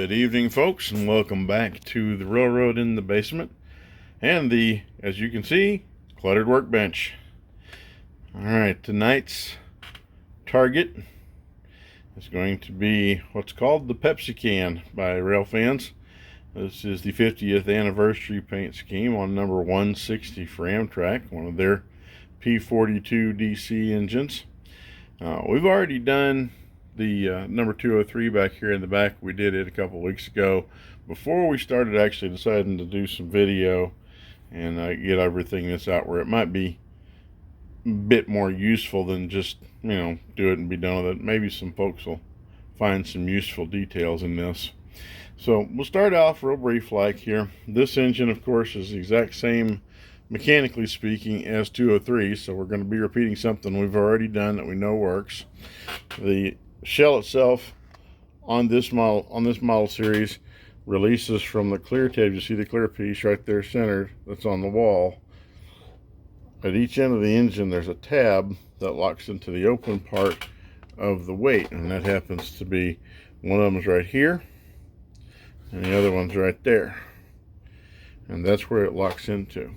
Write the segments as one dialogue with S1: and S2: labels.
S1: Good evening, folks, and welcome back to the railroad in the basement and the, as you can see, cluttered workbench. Alright, tonight's target is going to be what's called the Pepsi can by rail fans. This is the 50th anniversary paint scheme on number 160 for Amtrak, one of their P42 DC engines. We've already done the number 203 back here in the back. We did it a couple weeks ago before we started actually deciding to do some video and get everything that's out where it might be a bit more useful than just, you know, do it and be done with it. Maybe some folks will find some useful details in this. So we'll start off real brief like here. This engine, of course, is the exact same mechanically speaking as 203, so we're going to be repeating something we've already done that we know works. The shell itself on this model series releases from the clear tab. You see the clear piece right there centered that's on the wall. At each end of the engine there's a tab that locks into the open part of the weight, and that happens to be one of them's right here and the other one's right there, and that's where it locks into.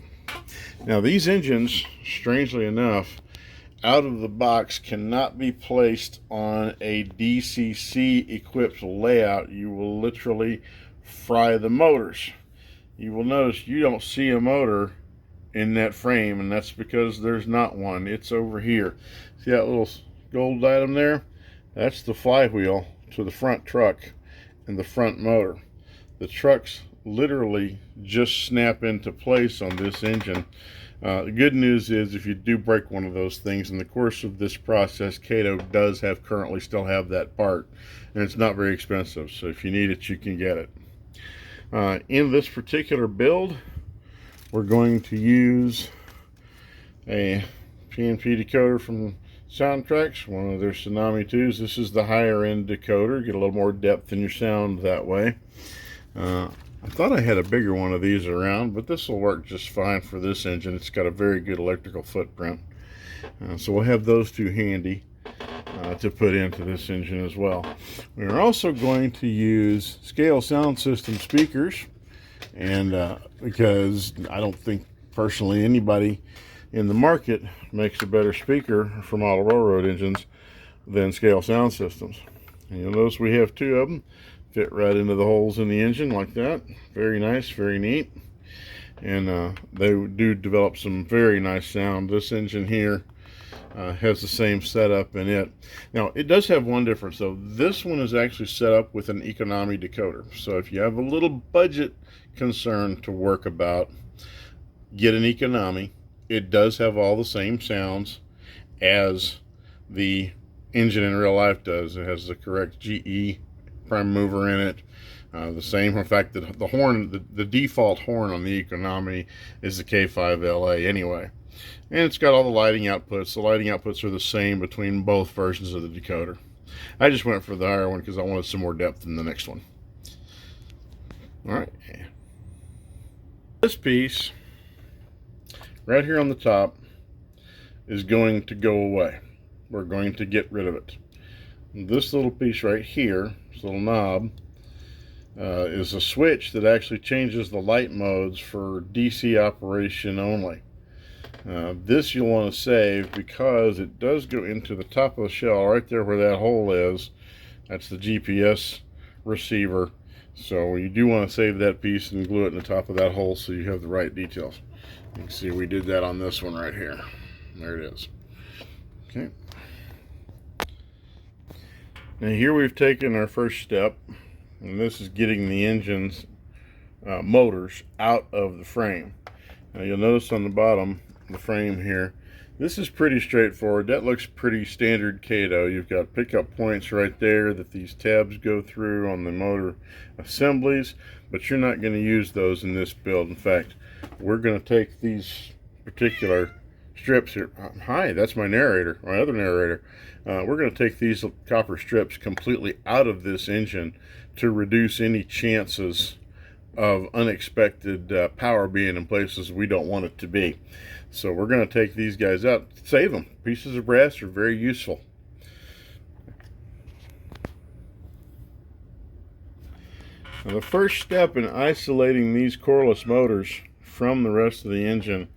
S1: Now these engines, strangely enough, out of the box cannot be placed on a DCC equipped layout. You will literally fry the motors. You will notice you don't see a motor in that frame, and that's because there's not one. It's over here. See that little gold item there? That's the flywheel to the front truck and the front motor. The trucks literally just snap into place on this engine. The good news is if you do break one of those things in the course of this process, Kato does currently still have that part, and it's not very expensive, so if you need it you can get it. In this particular build we're going to use a PNP decoder from Soundtracks, one of their Tsunami 2s. This is the higher end decoder, get a little more depth in your sound that way. I thought I had a bigger one of these around, but this will work just fine for this engine. It's got a very good electrical footprint. So we'll have those two handy to put into this engine as well. We're also going to use Scale Sound System speakers, and because I don't think personally anybody in the market makes a better speaker for model railroad engines than Scale Sound Systems. And you'll notice we have two of them. Fit right into the holes in the engine like that. Very nice, very neat. And they do develop some very nice sound. This engine here has the same setup in it. Now, it does have one difference though. This one is actually set up with an economy decoder. So if you have a little budget concern to work about, get an economy. It does have all the same sounds as the engine in real life does. It has the correct GE prime mover in it, the same. In fact, the horn, the default horn on the economy is the K5LA anyway, and it's got all the lighting outputs. The lighting outputs are the same between both versions of the decoder. I just went for the higher one because I wanted some more depth in the next one. All right, this piece right here on the top is going to go away. We're going to get rid of it. This little piece right here, this little knob, is a switch that actually changes the light modes for DC operation only. This you'll want to save because it does go into the top of the shell right there where that hole is. That's the GPS receiver. So you do want to save that piece and glue it in the top of that hole so you have the right details. You can see we did that on this one right here. There it is. Okay. Now here we've taken our first step, and this is getting the engine's motors out of the frame. Now you'll notice on the bottom of the frame here, this is pretty straightforward. That looks pretty standard Kato. You've got pickup points right there that these tabs go through on the motor assemblies, but you're not going to use those in this build. In fact, we're going to take these particular strips here. Hi, that's my narrator, my other narrator. We're going to take these copper strips completely out of this engine to reduce any chances of unexpected power being in places we don't want it to be. So we're going to take these guys out, save them. Pieces of brass are very useful. Now, the first step in isolating these coreless motors from the rest of the engine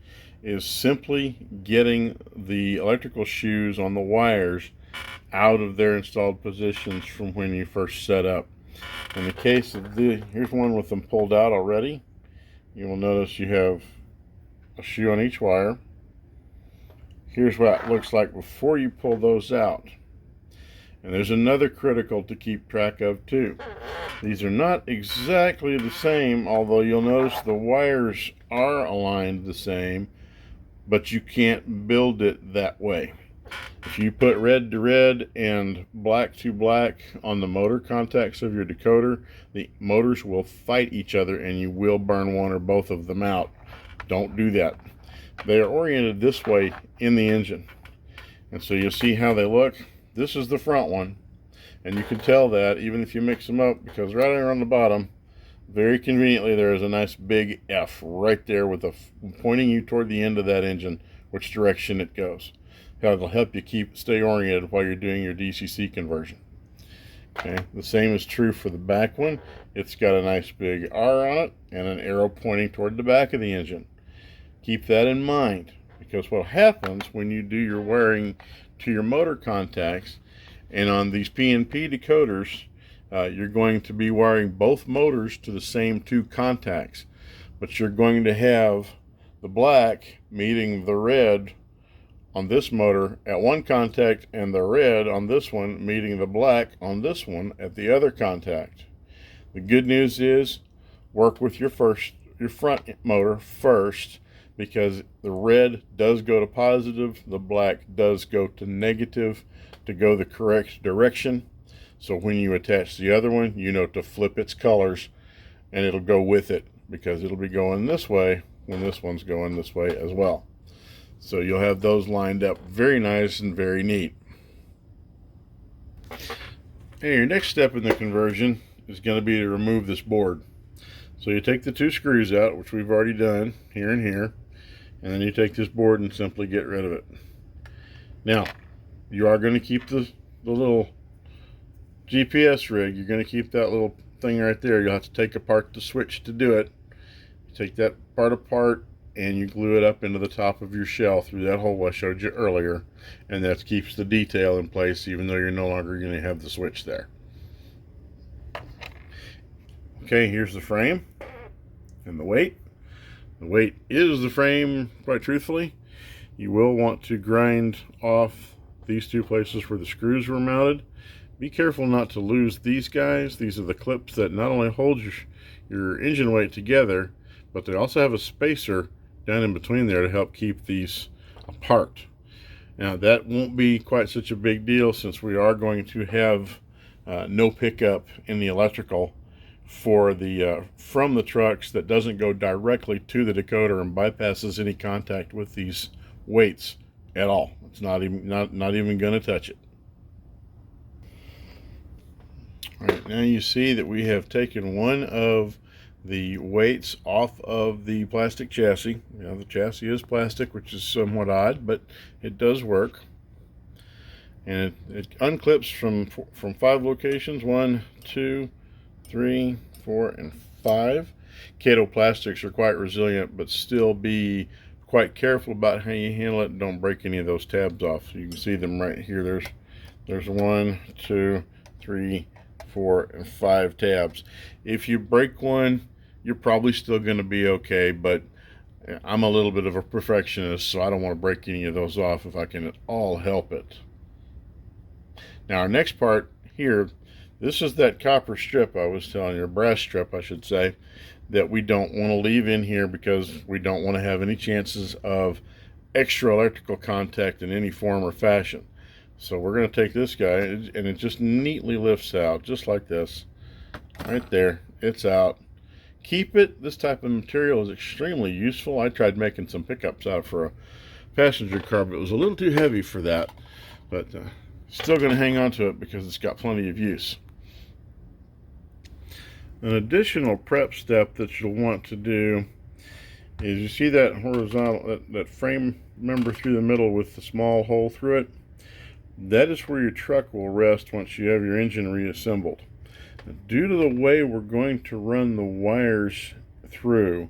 S1: is simply getting the electrical shoes on the wires out of their installed positions from when you first set up. In the case of here's one with them pulled out already. You will notice you have a shoe on each wire. Here's what it looks like before you pull those out. And there's another critical to keep track of too. These are not exactly the same, although you'll notice the wires are aligned the same, but you can't build it that way. If you put red to red and black to black on the motor contacts of your decoder, the motors will fight each other and you will burn one or both of them out. Don't do that. They are oriented this way in the engine. And so you'll see how they look. This is the front one. And you can tell that even if you mix them up, because right there on the bottom, very conveniently, there is a nice big F right there with pointing you toward the end of that engine, which direction it goes. That'll help you stay oriented while you're doing your DCC conversion. Okay, the same is true for the back one. It's got a nice big R on it and an arrow pointing toward the back of the engine. Keep that in mind, because what happens when you do your wiring to your motor contacts, and on these P&P decoders, you're going to be wiring both motors to the same two contacts, but you're going to have the black meeting the red on this motor at one contact and the red on this one meeting the black on this one at the other contact. The good news is work with your front motor first, because the red does go to positive, the black does go to negative to go the correct direction. So when you attach the other one, you know to flip its colors and it'll go with it, because it'll be going this way when this one's going this way as well. So you'll have those lined up very nice and very neat. And your next step in the conversion is going to be to remove this board. So you take the two screws out, which we've already done here and here, and then you take this board and simply get rid of it. Now, you are going to keep the little GPS rig. You're going to keep that little thing right there. You'll have to take apart the switch to do it. You take that part apart and you glue it up into the top of your shell through that hole I showed you earlier, and that keeps the detail in place even though you're no longer going to have the switch there. Okay, here's the frame and the weight. The weight is the frame, quite truthfully. You will want to grind off these two places where the screws were mounted. Be careful not to lose these guys. These are the clips that not only hold your engine weight together, but they also have a spacer down in between there to help keep these apart. Now that won't be quite such a big deal, since we are going to have no pickup in the electrical for the from the trucks that doesn't go directly to the decoder and bypasses any contact with these weights at all. It's not even going to touch it. All right, now you see that we have taken one of the weights off of the plastic chassis. The chassis is plastic, which is somewhat odd, but it does work. And it unclips from 5 locations: 1, 2, 3, 4, and 5. Kato plastics are quite resilient, but still be quite careful about how you handle it and don't break any of those tabs off. So you can see them right here. There's 1, 2, 3, 4, and 5 tabs. If you break one, you're probably still going to be okay, but I'm a little bit of a perfectionist, so I don't want to break any of those off if I can at all help it. Now our next part here, this is that copper strip I was telling you, or brass strip I should say, that we don't want to leave in here because we don't want to have any chances of extra electrical contact in any form or fashion. So we're going to take this guy, and it just neatly lifts out, just like this. Right there, it's out. Keep it. This type of material is extremely useful. I tried making some pickups out for a passenger car, but it was a little too heavy for that. But still going to hang on to it because it's got plenty of use. An additional prep step that you'll want to do is, you see that horizontal, that frame member through the middle with the small hole through it? That is where your truck will rest once you have your engine reassembled. Due to the way we're going to run the wires through,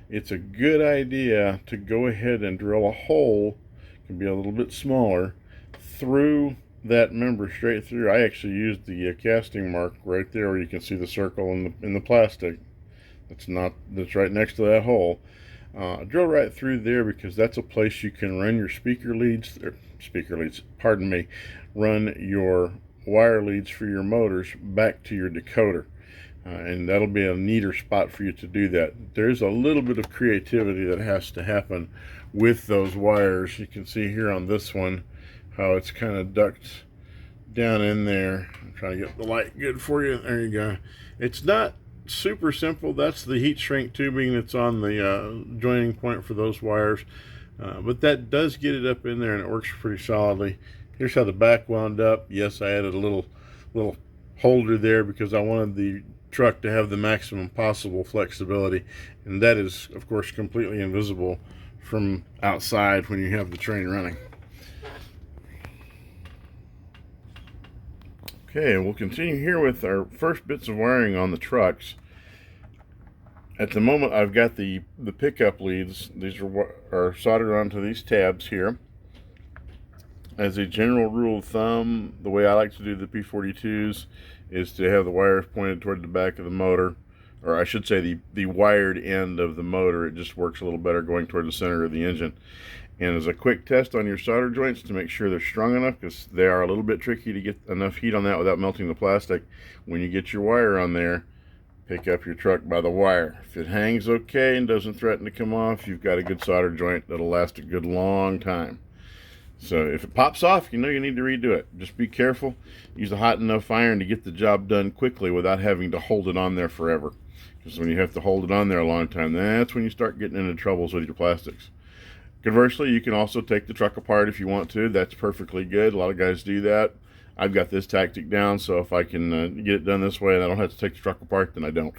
S1: it's a good idea to go ahead and drill a hole, it can be a little bit smaller, through that member, straight through. I actually used the casting mark right there where you can see the circle in the plastic. That's right next to that hole. Drill right through there, because that's a place you can run your run your wire leads for your motors back to your decoder. And that'll be a neater spot for you to do that. There's a little bit of creativity that has to happen with those wires. You can see here on this one how it's kind of ducked down in there. I'm trying to get the light good for you. There you go. It's not super simple. That's the heat shrink tubing that's on the joining point for those wires. But that does get it up in there, and it works pretty solidly. Here's how the back wound up. Yes, I added a little holder there because I wanted the truck to have the maximum possible flexibility, and that is of course completely invisible from outside when you have the train running. Okay, we'll continue here with our first bits of wiring on the trucks. At the moment I've got the pickup leads. These are soldered onto these tabs here. As a general rule of thumb, the way I like to do the P42s is to have the wires pointed toward the back of the motor, or I should say the wired end of the motor. It just works a little better going toward the center of the engine. And as a quick test on your solder joints to make sure they're strong enough, because they are a little bit tricky to get enough heat on that without melting the plastic, when you get your wire on there, pick up your truck by the wire. If it hangs okay and doesn't threaten to come off, you've got a good solder joint that'll last a good long time. So if it pops off, you know you need to redo it. Just be careful. Use a hot enough iron to get the job done quickly without having to hold it on there forever. Because when you have to hold it on there a long time, that's when you start getting into troubles with your plastics. Conversely, you can also take the truck apart if you want to. That's perfectly good. A lot of guys do that. I've got this tactic down, so if I can get it done this way and I don't have to take the truck apart, then I don't.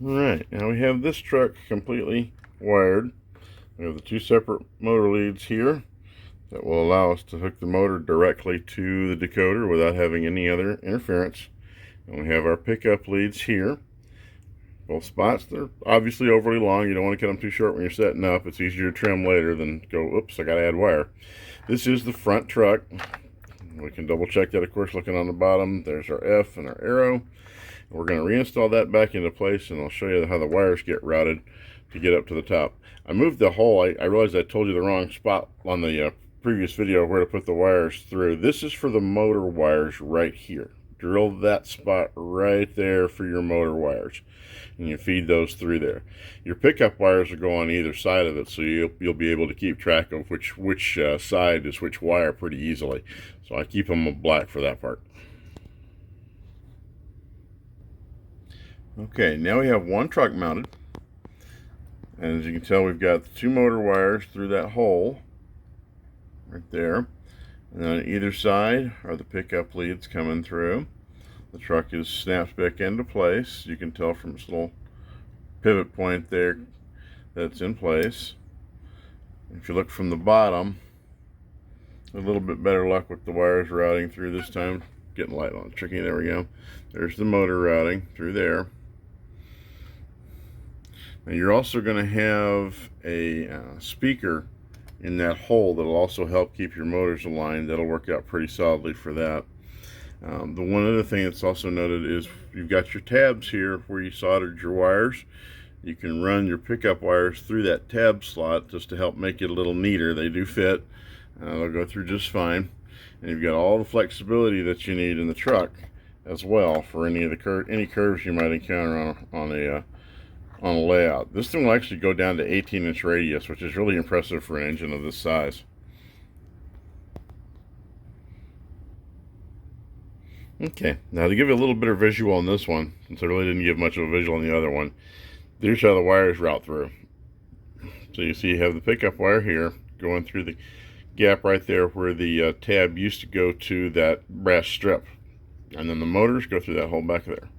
S1: Alright, now we have this truck completely wired. We have the two separate motor leads here that will allow us to hook the motor directly to the decoder without having any other interference. And we have our pickup leads here. Both spots, they're obviously overly long. You don't want to cut them too short when you're setting up. It's easier to trim later than go, oops, I got to add wire. This is the front truck. We can double check that, of course, looking on the bottom. There's our F and our arrow. We're going to reinstall that back into place, and I'll show you how the wires get routed to get up to the top. I moved the hole. I realized I told you the wrong spot on the previous video where to put the wires through. This is for the motor wires right here. Drill that spot right there for your motor wires, and you feed those through there. Your pickup wires will go on either side of it, so you'll be able to keep track of which side is which wire pretty easily. So I keep them black for that part. Okay, now we have one truck mounted, and as you can tell, we've got the two motor wires through that hole right there, and then on either side are the pickup leads coming through. The truck is snapped back into place. You can tell from its little pivot point there that's in place. If you look from the bottom, a little bit better luck with the wires routing through this time. Getting light on, tricky, there we go. There's the motor routing through there. And you're also going to have a speaker in that hole that'll also help keep your motors aligned. That'll work out pretty solidly for that. The one other thing that's also noted is you've got your tabs here where you soldered your wires. You can run your pickup wires through that tab slot just to help make it a little neater. They do fit. They'll go through just fine. And you've got all the flexibility that you need in the truck as well for any of the any curves you might encounter on a layout. This thing will actually go down to 18-inch radius, which is really impressive for an engine of this size. Okay, now to give you a little bit of visual on this one, since I really didn't give much of a visual on the other one, there's how the wires route through. So you see you have the pickup wire here going through the gap right there where the tab used to go to that brass strip, and then the motors go through that whole back there.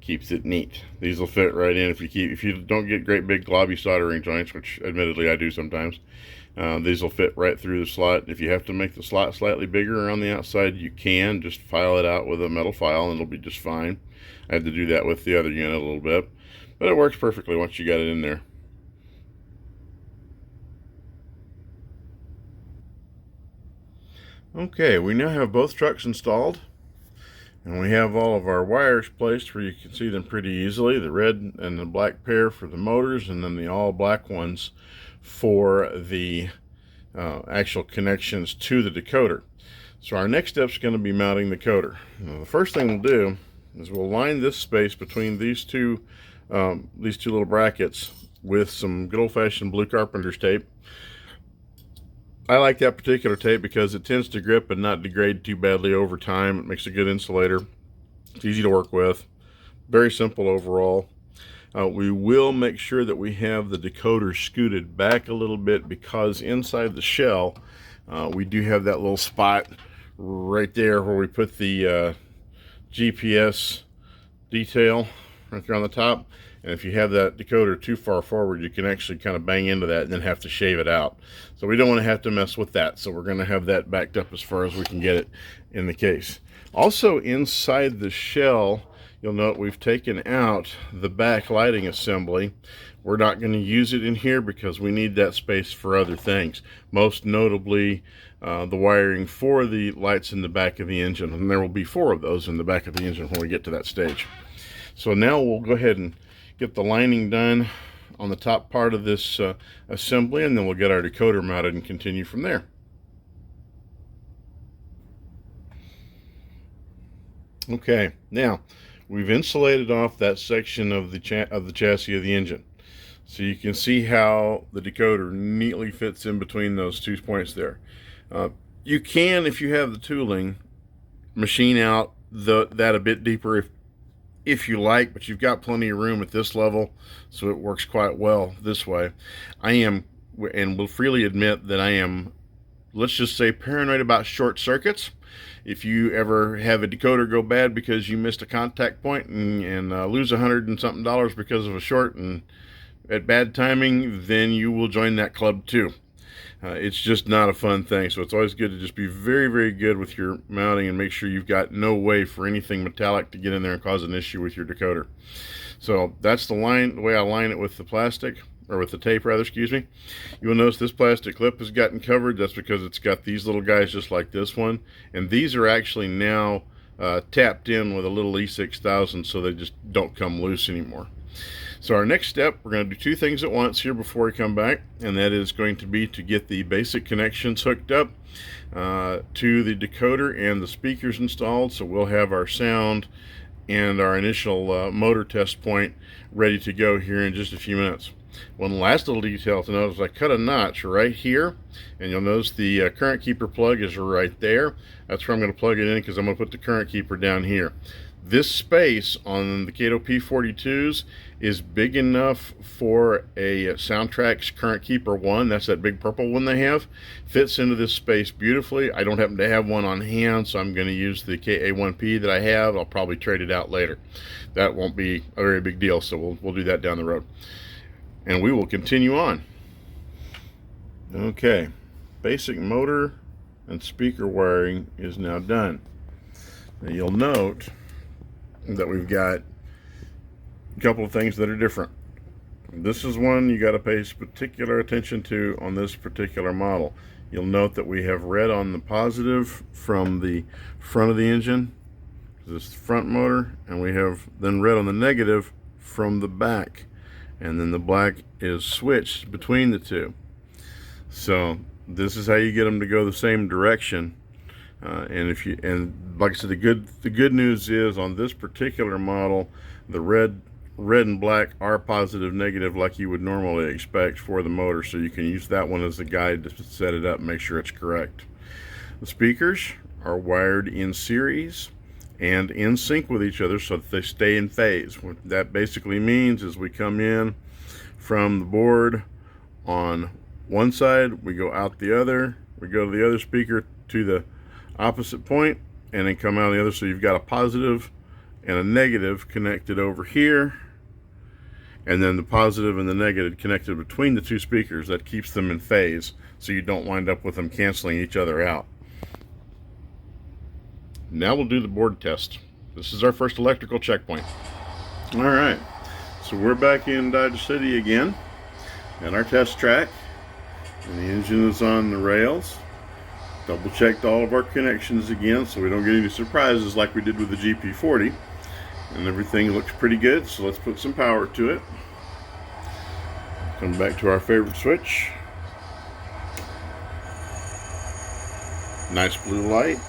S1: Keeps it neat. These will fit right in if you don't get great big globby soldering joints, which admittedly I do sometimes. These will fit right through the slot. If you have to make the slot slightly bigger around the outside, you can just file it out with a metal file and it'll be just fine. I had to do that with the other unit a little bit, but it works perfectly once you got it in there. Okay, we now have both trucks installed, and we have all of our wires placed where you can see them pretty easily. The red and the black pair for the motors, and then the all black ones for the actual connections to the decoder. So our next step is going to be mounting the coder. Now, the first thing we'll do is we'll line this space between these two little brackets with some good old-fashioned blue carpenter's tape. I like that particular tape because it tends to grip and not degrade too badly over time. It makes a good insulator. It's easy to work with. Very simple overall. We will make sure that we have the decoder scooted back a little bit, because inside the shell we do have that little spot right there where we put the GPS detail right there on the top. And if you have that decoder too far forward, you can actually kind of bang into that and then have to shave it out. So we don't want to have to mess with that. So we're going to have that backed up as far as we can get it in the case. Also inside the shell, you'll note we've taken out the back lighting assembly. We're not going to use it in here because we need that space for other things. Most notably, the wiring for the lights in the back of the engine. And there will be 4 of those in the back of the engine when we get to that stage. So now we'll go ahead and get the lining done on the top part of this assembly, and then we'll get our decoder mounted and continue from there. Okay, now we've insulated off that section of the chassis of the engine, so you can see how the decoder neatly fits in between those 2 points there. You can, if you have the tooling, machine out that a bit deeper if you like, but you've got plenty of room at this level, so it works quite well this way. I am, and will freely admit that I am, let's just say, paranoid about short circuits. If you ever have a decoder go bad because you missed a contact point and lose $100 and something because of a short and at bad timing, then you will join that club too. It's just not a fun thing, so it's always good to just be very, very good with your mounting and make sure you've got no way for anything metallic to get in there and cause an issue with your decoder. So that's the way I line it with the plastic, or with the tape rather, excuse me. You will notice this plastic clip has gotten covered. That's because it's got these little guys just like this one, and these are actually now tapped in with a little E6000, so they just don't come loose anymore. So our next step, we're going to do 2 things at once here before we come back, and that is going to be to get the basic connections hooked up to the decoder and the speakers installed. So we'll have our sound and our initial motor test point ready to go here in just a few minutes. One last little detail to note is I cut a notch right here, and you'll notice the current keeper plug is right there. That's where I'm going to plug it in, because I'm going to put the current keeper down here. This space on the Kato P42s is big enough for a Soundtrack's current keeper 1. That's that big purple one they have. Fits into this space beautifully. I don't happen to have one on hand, so I'm going to use the KA1P that I have. I'll probably trade it out later. That won't be a very big deal, so we'll do that down the road. And we will continue on. Okay, basic motor and speaker wiring is now done. Now you'll note that we've got a couple of things that are different. This is one you got to pay particular attention to on this particular model. You'll note that we have red on the positive from the front of the engine, this is the front motor, and we have then red on the negative from the back, and then the black is switched between the two. So this is how you get them to go the same direction. And like I said, the good news is on this particular model, the red and black are positive negative like you would normally expect for the motor, so you can use that one as a guide to set it up and make sure it's correct. The speakers are wired in series and in sync with each other so that they stay in phase. What that basically means is we come in from the board on one side, we go out the other, we go to the other speaker to the opposite point, and then come out the other, so you've got a positive and a negative connected over here, and then the positive and the negative connected between the two speakers. That keeps them in phase, so you don't wind up with them canceling each other out. Now we'll do the board test. This is our first electrical checkpoint. All right, so we're back in Dodge City again at our test track, and the engine is on the rails. Double checked all of our connections again so we don't get any surprises like we did with the GP40, and everything looks pretty good. So let's put some power to it. Come back to our favorite switch. Nice blue light.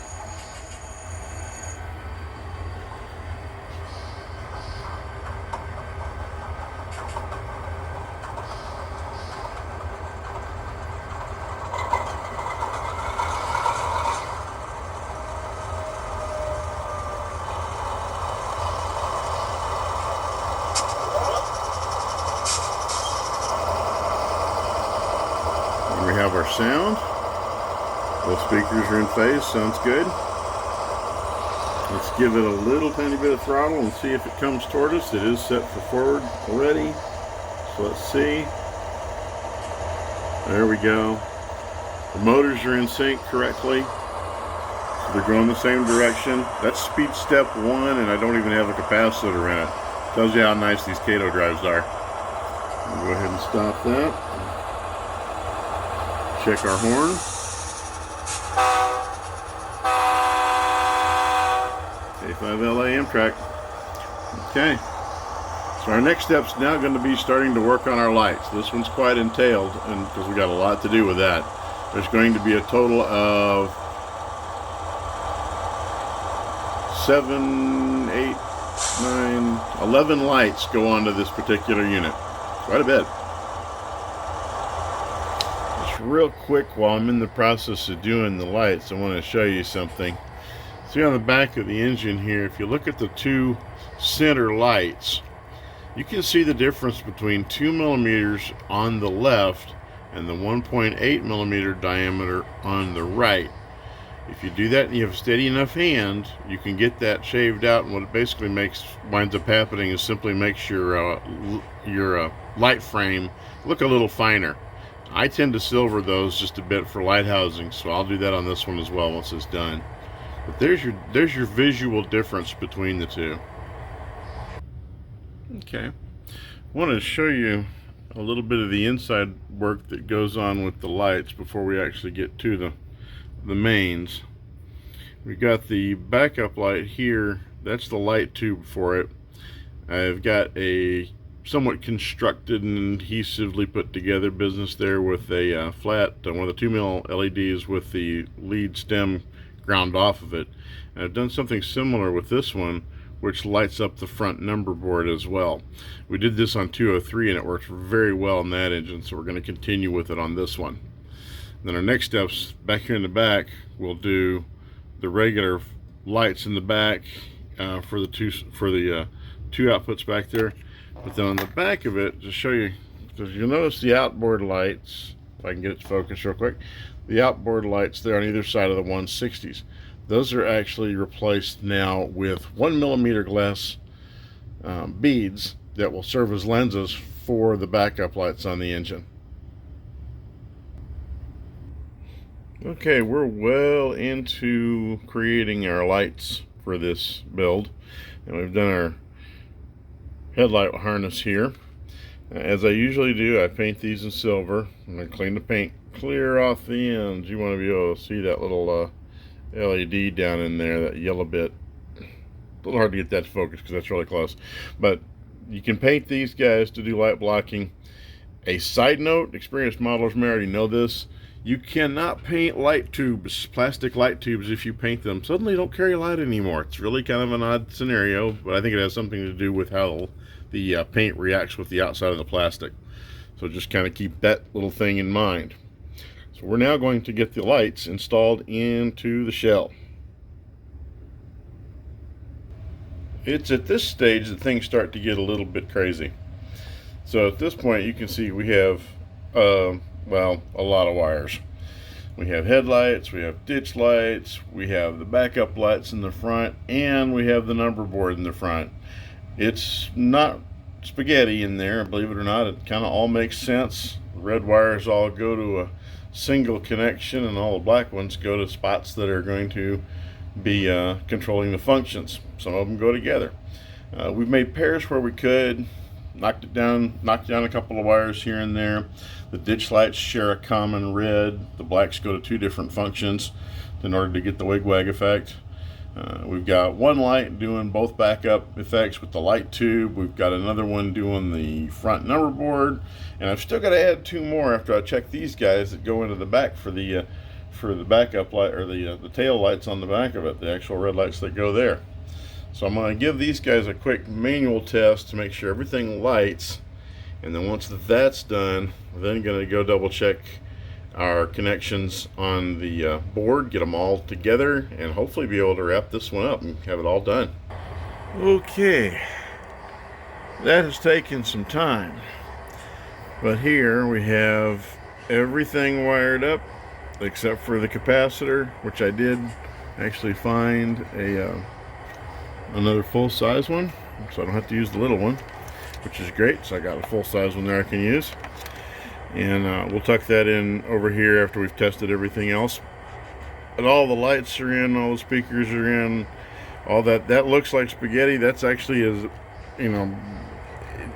S1: We have our sound. Both speakers are in phase, sounds good. Let's give it a little tiny bit of throttle and see if it comes toward us. It is set for forward already, so let's see. There we go. The motors are in sync correctly, so they're going the same direction. That's speed step 1, and I don't even have a capacitor in it. Tells you how nice these Kato drives are. We'll go ahead and stop that. Check our horn. A5LA Amtrak. Okay. So our next step's now going to be starting to work on our lights. This one's quite entailed, and because we got a lot to do with that. There's going to be a total of 7, 8, 9, 11 lights go onto this particular unit. Quite a bit. Real quick, while I'm in the process of doing the lights, I want to show you something. See on the back of the engine here, if you look at the two center lights, you can see the difference between 2 millimeters on the left and the 1.8 millimeter diameter on the right. If you do that and you have a steady enough hand, you can get that shaved out, and what it basically winds up happening is simply makes your light frame look a little finer. I tend to silver those just a bit for light housing, so I'll do that on this one as well once it's done. But there's your visual difference between the two. Okay, I want to show you a little bit of the inside work that goes on with the lights before we actually get to the mains. We got the backup light here. That's the light tube for it. I've got a somewhat constructed and adhesively put together business there with a flat, one of the 2 mil LEDs with the lead stem ground off of it. And I've done something similar with this one, which lights up the front number board as well. We did this on 203 and it works very well in that engine, so we're going to continue with it on this one. Then our next steps back here in the back, we'll do the regular lights in the back for the two outputs back there. But then on the back of it, to show you, you'll notice the outboard lights, if I can get it to focus real quick, the outboard lights there on either side of the 160s. Those are actually replaced now with 1 millimeter glass beads that will serve as lenses for the backup lights on the engine. Okay, we're well into creating our lights for this build, and we've done our headlight harness here. As I usually do, I paint these in silver. I'm going to clean the paint clear off the ends. You want to be able to see that little LED down in there, that yellow bit. A little hard to get that to focus because that's really close, but you can paint these guys to do light blocking. A side note, experienced modelers may already know this, you cannot paint light tubes, plastic light tubes. If you paint them, suddenly don't carry light anymore. It's really kind of an odd scenario, but I think it has something to do with how the paint reacts with the outside of the plastic. So just kind of keep that little thing in mind. So we're now going to get the lights installed into the shell. It's at this stage that things start to get a little bit crazy. So at this point you can see we have well, a lot of wires. We have headlights, we have ditch lights, we have the backup lights in the front, and we have the number board in the front. It's not spaghetti in there. Believe it or not, it kind of all makes sense. The red wires all go to a single connection, and all the black ones go to spots that are going to be controlling the functions. Some of them go together. We've made pairs where we could, knocked down a couple of wires here and there. The ditch lights share a common red. The blacks go to two different functions in order to get the wigwag effect. We've got one light doing both backup effects with the light tube. We've got another one doing the front number board, and I've still got to add two more after I check these guys that go into the back for the backup light, or the tail lights on the back of it, the actual red lights that go there. So I'm going to give these guys a quick manual test to make sure everything lights, and then once that's done, we're then going to go double check our connections on the board, get them all together, and hopefully be able to wrap this one up and have it all done. Okay, that has taken some time, but here we have everything wired up except for the capacitor, which I did actually find another full-size one, so I don't have to use the little one, which is great. So I got a full-size one there I can use, and we'll tuck that in over here after we've tested everything else. And all the lights are in, all the speakers are in, all that looks like spaghetti. That's actually, as you know,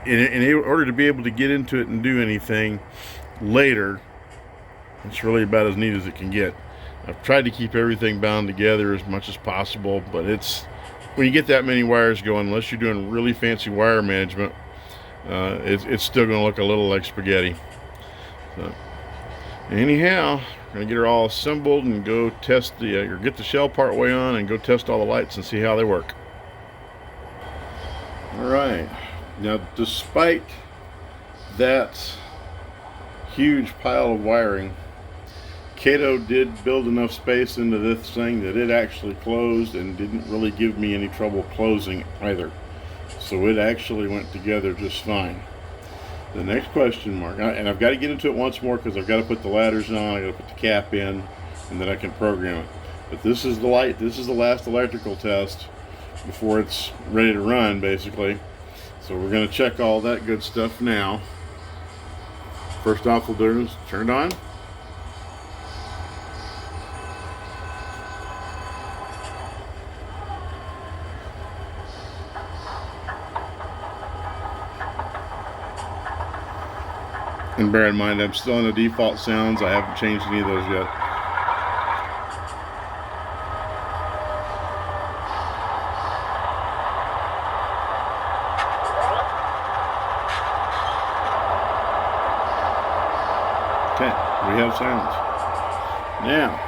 S1: in order to be able to get into it and do anything later, it's really about as neat as it can get. I've tried to keep everything bound together as much as possible, but it's, when you get that many wires going, unless you're doing really fancy wire management, it's still going to look a little like spaghetti. So, anyhow, we're going to get her all assembled and go test or get the shell part way on and go test all the lights and see how they work. Alright, now despite that huge pile of wiring, Kato did build enough space into this thing that it actually closed and didn't really give me any trouble closing either. So it actually went together just fine. The next question mark, and I've got to get into it once more because I've got to put the ladders on, I've got to put the cap in, and then I can program it. But this is the light, this is the last electrical test before it's ready to run, basically. So we're going to check all that good stuff now. First off, we'll do is turn it on. And bear in mind, I'm still on the default sounds. I haven't changed any of those yet. Okay, we have sounds. Now,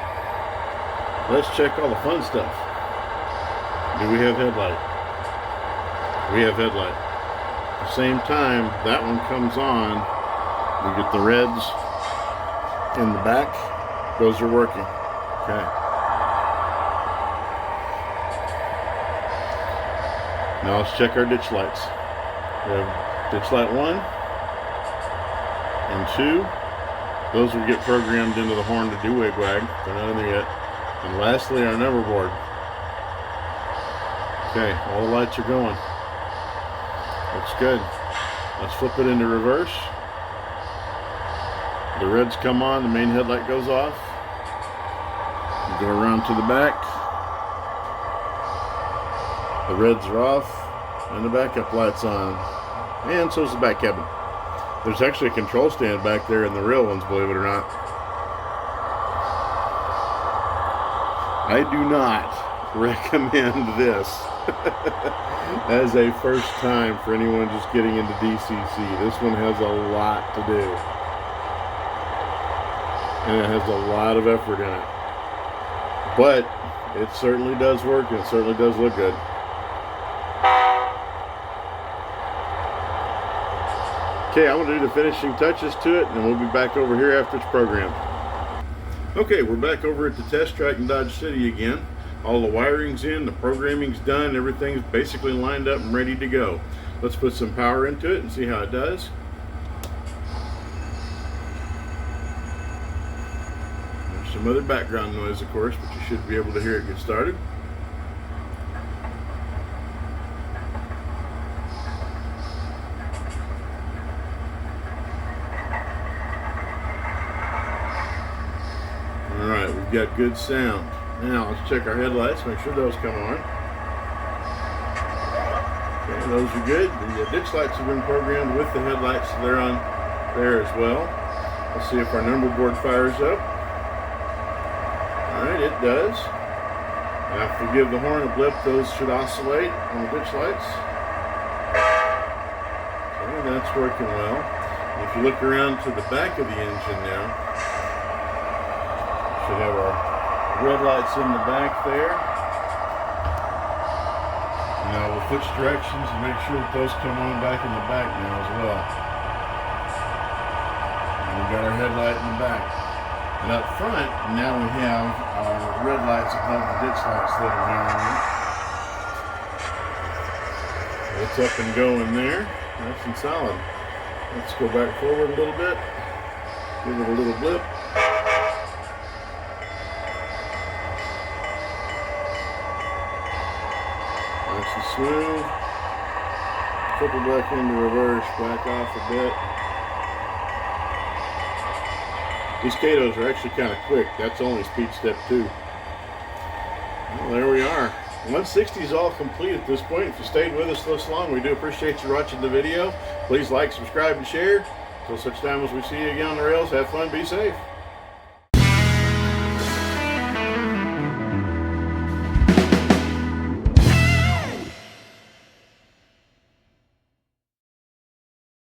S1: let's check all the fun stuff. Do we have headlight? We have headlight. At the same time, that one comes on. We get the reds in the back. Those are working. Okay. Now let's check our ditch lights. We have ditch light 1 and 2. Those will get programmed into the horn to do wigwag. They're not in there yet. And lastly, our number board. Okay, all the lights are going. Looks good. Let's flip it into reverse. The reds come on, the main headlight goes off. We go around to the back. The reds are off, and the backup light's on. And so's the back cabin. There's actually a control stand back there in the real ones, believe it or not. I do not recommend this as a first time for anyone just getting into DCC. This one has a lot to do. And it has a lot of effort in it. But it certainly does work, and it certainly does look good. Okay, I'm going to do the finishing touches to it, and we'll be back over here after it's programmed. Okay, we're back over at the test track in Dodge City again. All the wiring's in, the programming's done, everything's basically lined up and ready to go. Let's put some power into it and see how it does. Some other background noise, of course, but you should be able to hear it get started. got good sound. Now let's check our headlights, make sure those come on. Okay, those are good. The ditch lights have been programmed with the headlights, so they're on there as well. Let's see if our number board fires up. Alright, it does. Now if we give the horn a blip, those should oscillate on the ditch lights. Okay, that's working well. If you look around to the back of the engine now, we should have our red lights in the back there. Now we'll switch directions and make sure that those come on back in the back now as well. And we've got our headlight in the back. And up front, now we have our red lights above the ditch lights that are here on. It's up and going there. Nice and solid. Let's go back forward a little bit. Give it a little blip. Nice and smooth. Flip it back into reverse, back off a bit. These Katos are actually kind of quick. That's only speed step 2. Well, there we are. 160 is all complete at this point. If you stayed with us this long, we do appreciate you watching the video. Please like, subscribe, and share. Until such time as we see you again on the rails, have fun, be safe.